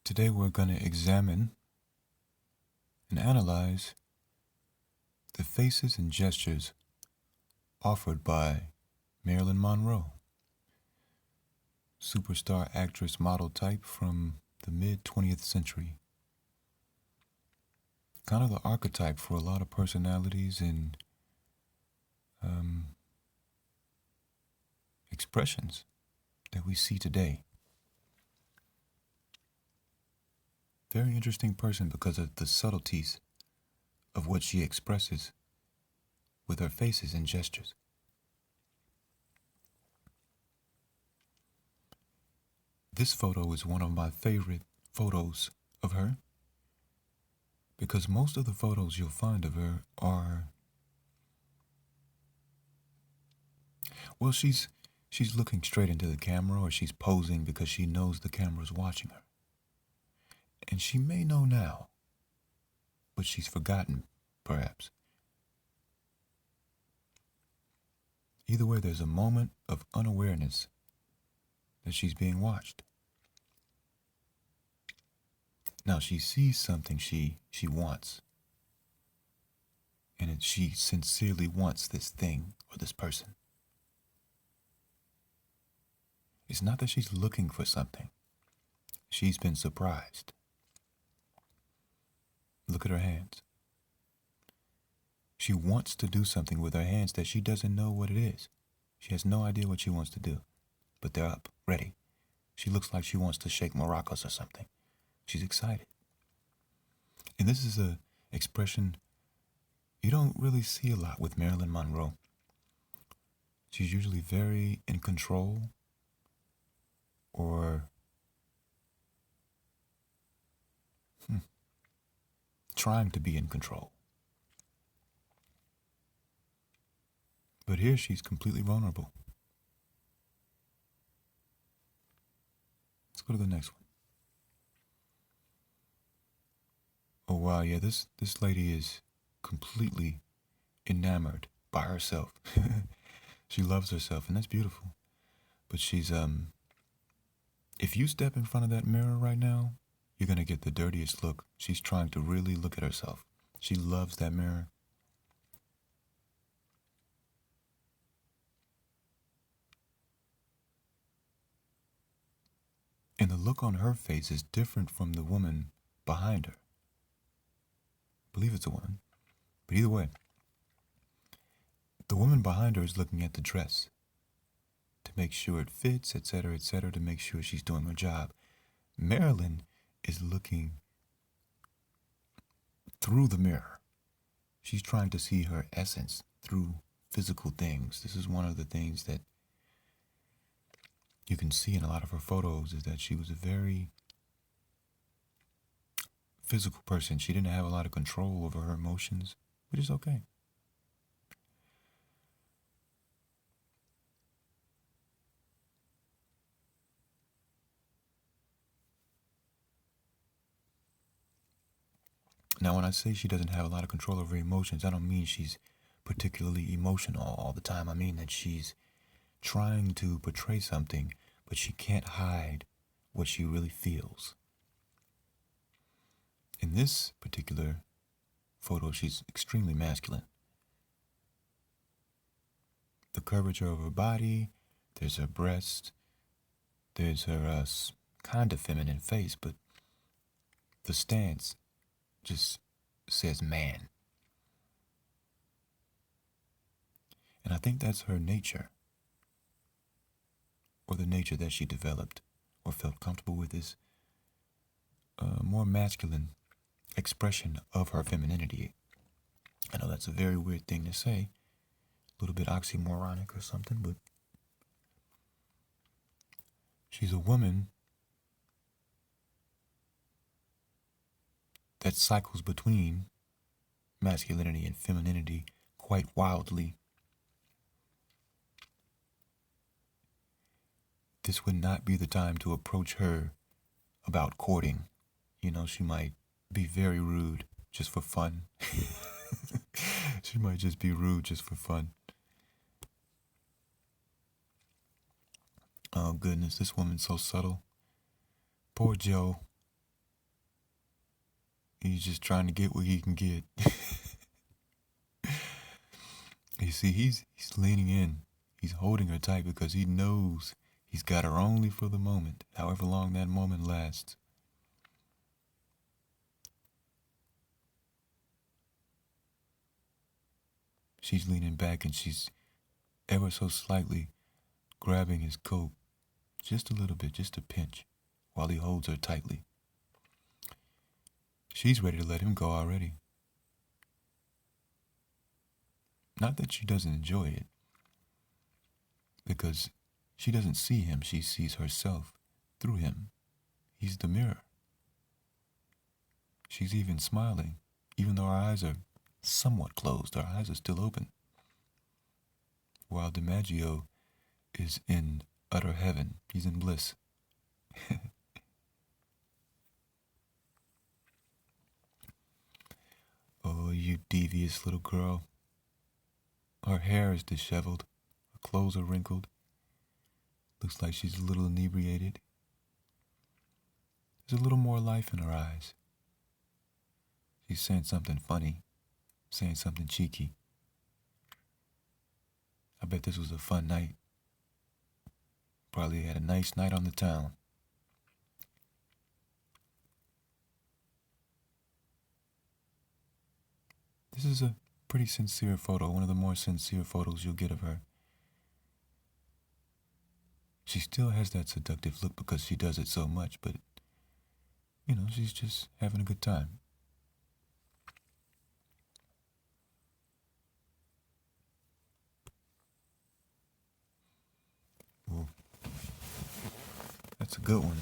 Today we're going to examine and analyze the faces and gestures offered by Marilyn Monroe, superstar actress model type from the mid 20th century. Kind of the archetype for a lot of personalities and expressions that we see today. Very interesting person because of the subtleties of what she expresses with her faces and gestures. This photo is one of my favorite photos of her because most of the photos you'll find of her are, well, she's looking straight into the camera, or she's posing because she knows the camera's watching her. And she may know now, but she's forgotten, perhaps. Either way, there's a moment of unawareness that she's being watched. Now she sees something she wants, and she sincerely wants this thing or this person. It's not that she's looking for something. She's been surprised. Look at her hands. She wants to do something with her hands that she doesn't know what it is. She has no idea what she wants to do, but they're up, ready. She looks like she wants to shake maracas or something. She's excited. And this is a expression you don't really see a lot with Marilyn Monroe. She's usually very in control, or trying to be in control. But here she's completely vulnerable. Let's go to the next one. Oh wow, yeah, this lady is completely enamored by herself. She loves herself, and that's beautiful. But she's if you step in front of that mirror right now, you're gonna get the dirtiest look. She's trying to really look at herself. She loves that mirror. And the look on her face is different from the woman behind her. I believe it's a woman. But either way, the woman behind her is looking at the dress to make sure it fits, etc., to make sure she's doing her job. Marilyn is looking through the mirror. She's trying to see her essence through physical things. This is one of the things that you can see in a lot of her photos, is that she was a very physical person. She didn't have a lot of control over her emotions, which is okay. Now, when I say she doesn't have a lot of control over her emotions, I don't mean she's particularly emotional all the time. I mean that she's trying to portray something, but she can't hide what she really feels. In this particular photo, she's extremely masculine. The curvature of her body, there's her breast, there's her kind of feminine face, but the stance just says man. And I think that's her nature, or the nature that she developed or felt comfortable with, is a more masculine expression of her femininity. I know that's a very weird thing to say, a little bit oxymoronic or something, but she's a woman that cycles between masculinity and femininity quite wildly. This would not be the time to approach her about courting. You know, she might be very rude just for fun. She might just be rude just for fun. Oh goodness, this woman's so subtle. Poor Joe. He's just trying to get what he can get. You see, he's leaning in. He's holding her tight because he knows he's got her only for the moment, however long that moment lasts. She's leaning back and she's ever so slightly grabbing his coat, just a little bit, just a pinch, while he holds her tightly. She's ready to let him go already. Not that she doesn't enjoy it, because she doesn't see him, she sees herself through him. He's the mirror. She's even smiling, even though her eyes are somewhat closed. Her eyes are still open. While DiMaggio is in utter heaven. He's in bliss. Oh, you devious little girl. Her hair is disheveled. Her clothes are wrinkled. Looks like she's a little inebriated. There's a little more life in her eyes. She's saying something funny, saying something cheeky. I bet this was a fun night. Probably had a nice night on the town. This is a pretty sincere photo, one of the more sincere photos you'll get of her. She still has that seductive look because she does it so much, but, she's just having a good time. Well, that's a good one.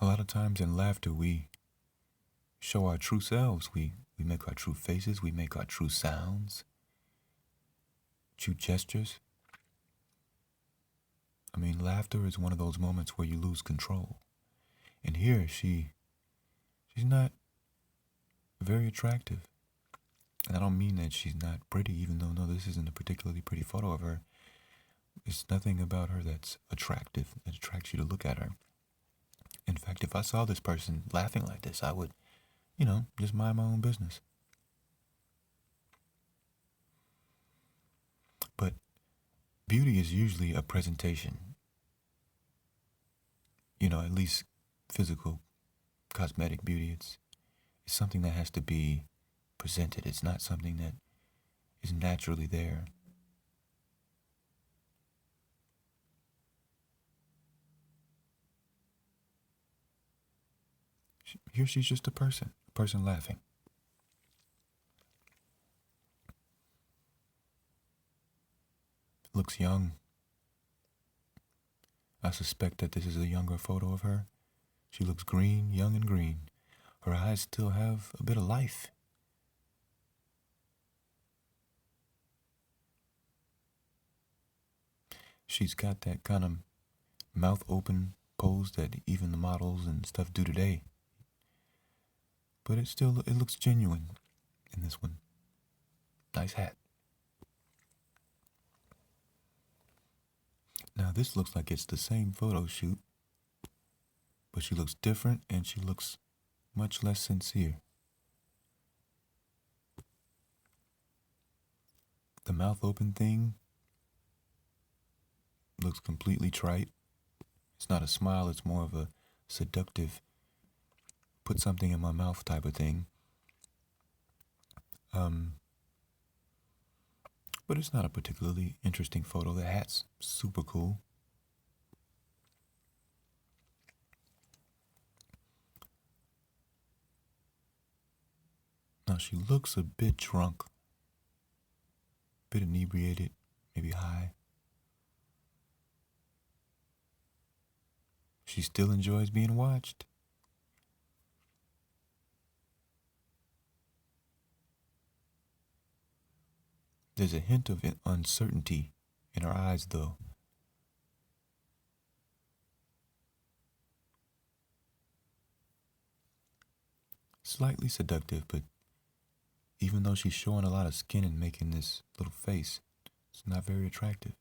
A lot of times in laughter, we show our true selves. We make our true faces. We make our true sounds, true gestures. I mean, laughter is one of those moments where you lose control. And here, she's not very attractive. And I don't mean that she's not pretty, even though, no, this isn't a particularly pretty photo of her. There's nothing about her that's attractive, that attracts you to look at her. In fact, if I saw this person laughing like this, I would, just mind my own business. But beauty is usually a presentation. At least physical, cosmetic beauty. It's something that has to be presented. It's not something that is naturally there. Here she's just a person laughing. Looks young. I suspect that this is a younger photo of her. She looks green, young and green. Her eyes still have a bit of life. She's got that kind of mouth open pose that even the models and stuff do today. But it looks genuine in this one. Nice hat. Now this looks like it's the same photo shoot, but she looks different and she looks much less sincere. The mouth open thing looks completely trite. It's not a smile, it's more of a seductive, put something in my mouth type of thing. But it's not a particularly interesting photo. The hat's super cool. Now she looks a bit drunk, a bit inebriated, maybe high. She still enjoys being watched. There's a hint of uncertainty in her eyes, though. Slightly seductive, but even though she's showing a lot of skin and making this little face, it's not very attractive.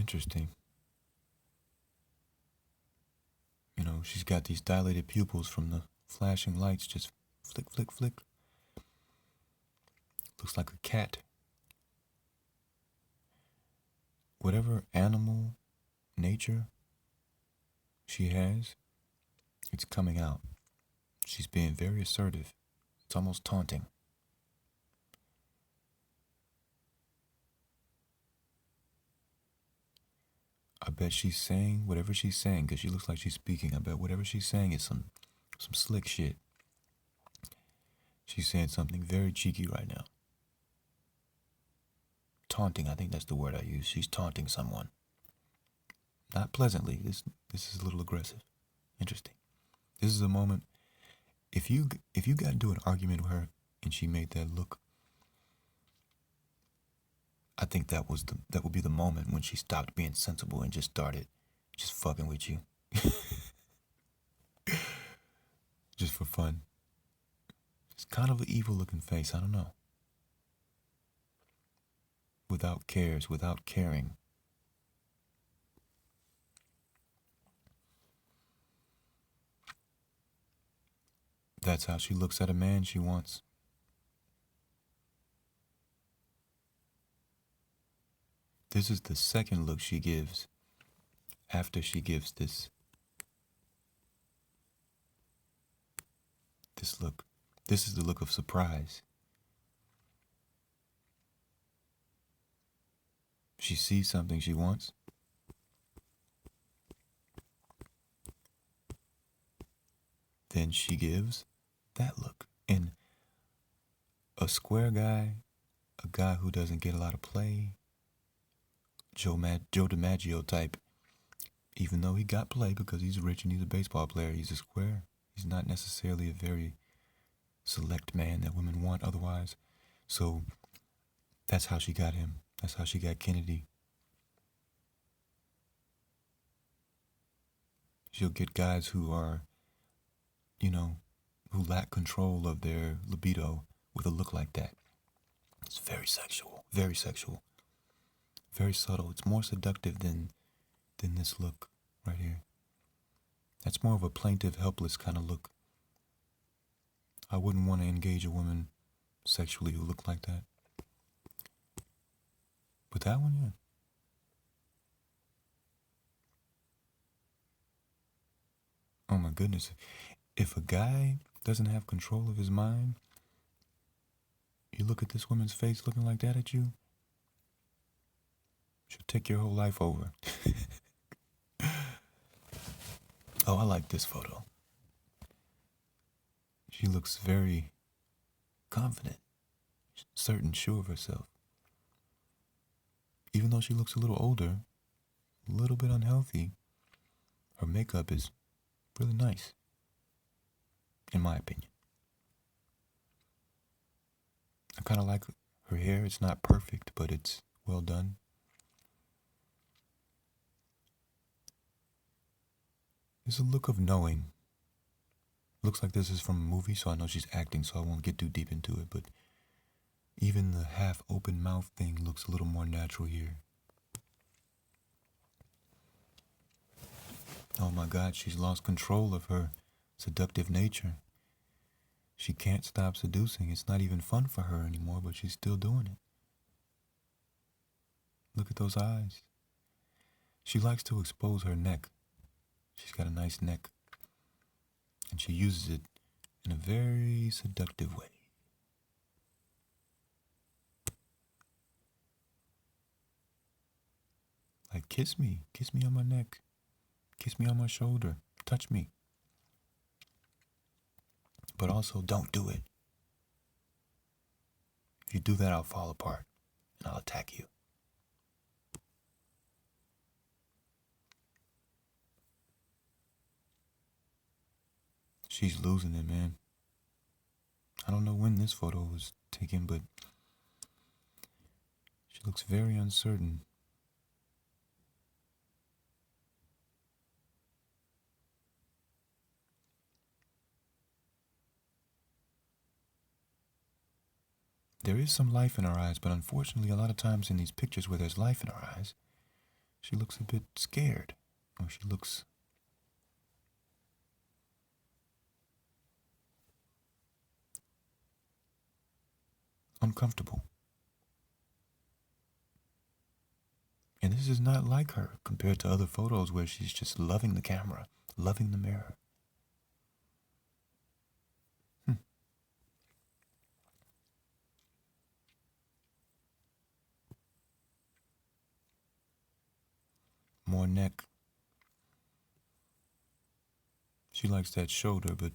Interesting. You know, she's got these dilated pupils from the flashing lights, just flick, flick, flick. Looks like a cat. Whatever animal nature she has, it's coming out. She's being very assertive. It's almost taunting. I bet she's saying whatever she's saying, because she looks like she's speaking. I bet whatever she's saying is some slick shit. She's saying something very cheeky right now. Taunting, I think that's the word I use. She's taunting someone. Not pleasantly. This is a little aggressive. Interesting. This is a moment. If you got into an argument with her and she made that look, I think that would be the moment when she stopped being sensible and just started just fucking with you. Just for fun. It's kind of an evil looking face, I don't know. Without cares, without caring. That's how she looks at a man she wants. This is the second look she gives after she gives this look. This is the look of surprise. She sees something she wants. Then she gives that look. And a square guy, a guy who doesn't get a lot of play, Joe DiMaggio type, even though he got play because he's rich and he's a baseball player, he's a square. He's not necessarily a very select man that women want otherwise. So that's how she got him. That's how she got Kennedy. She'll get guys who are, who lack control of their libido with a look like that. It's very sexual, very sexual, very subtle. It's more seductive than this look right here. That's more of a plaintive, helpless kind of look. I wouldn't want to engage a woman sexually who looked like that. But that one, yeah. Oh my goodness. If a guy doesn't have control of his mind, you look at this woman's face looking like that at you, she'll take your whole life over. Oh, I like this photo. She looks very confident, certain, sure of herself. Even though she looks a little older, a little bit unhealthy, her makeup is really nice, in my opinion. I kind of like her hair. It's not perfect, but it's well done. There's a look of knowing. Looks like this is from a movie, so I know she's acting, so I won't get too deep into it, but even the half-open mouth thing looks a little more natural here. Oh my God, she's lost control of her seductive nature. She can't stop seducing. It's not even fun for her anymore, but she's still doing it. Look at those eyes. She likes to expose her neck. She's got a nice neck. And she uses it in a very seductive way. Like, kiss me on my neck, kiss me on my shoulder, touch me. But also, don't do it. If you do that, I'll fall apart and I'll attack you. She's losing it, man. I don't know when this photo was taken, but she looks very uncertain. There is some life in her eyes, but unfortunately, a lot of times in these pictures where there's life in her eyes, She looks a bit scared, or she looks uncomfortable. And this is not like her compared to other photos where she's just loving the camera, loving the mirror. More neck. She likes that shoulder, but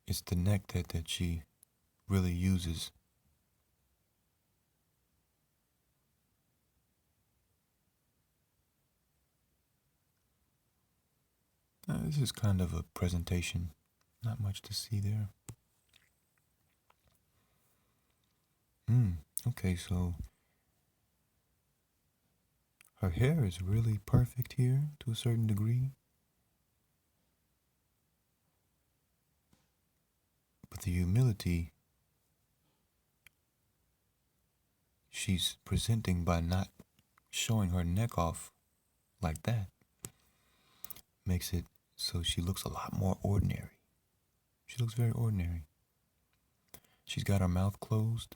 it's the neck that she really uses. This is kind of a presentation. Not much to see there. Okay, so her hair is really perfect here to a certain degree. But the humility she's presenting by not showing her neck off like that makes it so she looks a lot more ordinary. She looks very ordinary. She's got her mouth closed.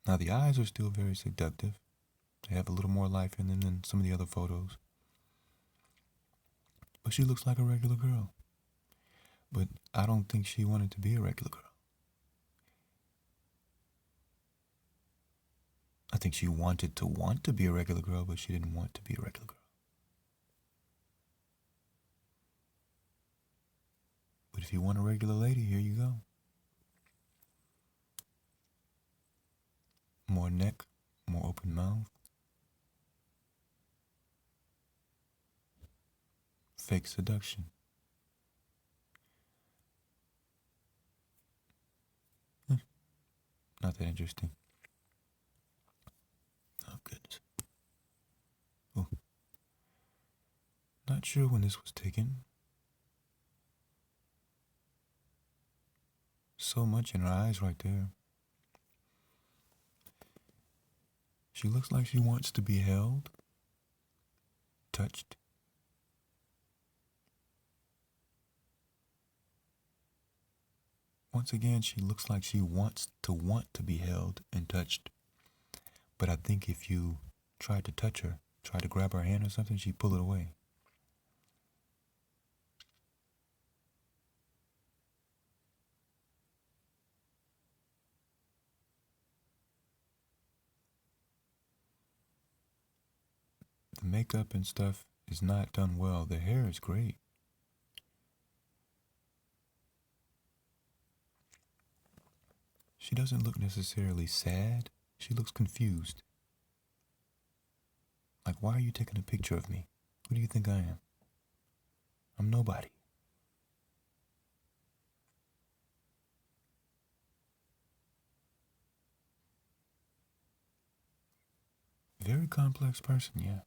Now the eyes are still very seductive. They have a little more life in them than some of the other photos. But she looks like a regular girl. But I don't think she wanted to be a regular girl. I think she wanted to want to be a regular girl, but she didn't want to be a regular girl. But if you want a regular lady, here you go. More neck, more open mouth. Fake seduction. Not that interesting. Oh, goodness. Oh. Not sure when this was taken. So much in her eyes right there. She looks like she wants to be held, touched. Once again, she looks like she wants to be held and touched. But I think if you try to touch her, try to grab her hand or something, she'd pull it away. The makeup and stuff is not done well. The hair is great. She doesn't look necessarily sad. She looks confused. Like, why are you taking a picture of me? Who do you think I am? I'm nobody. Very complex person, yeah.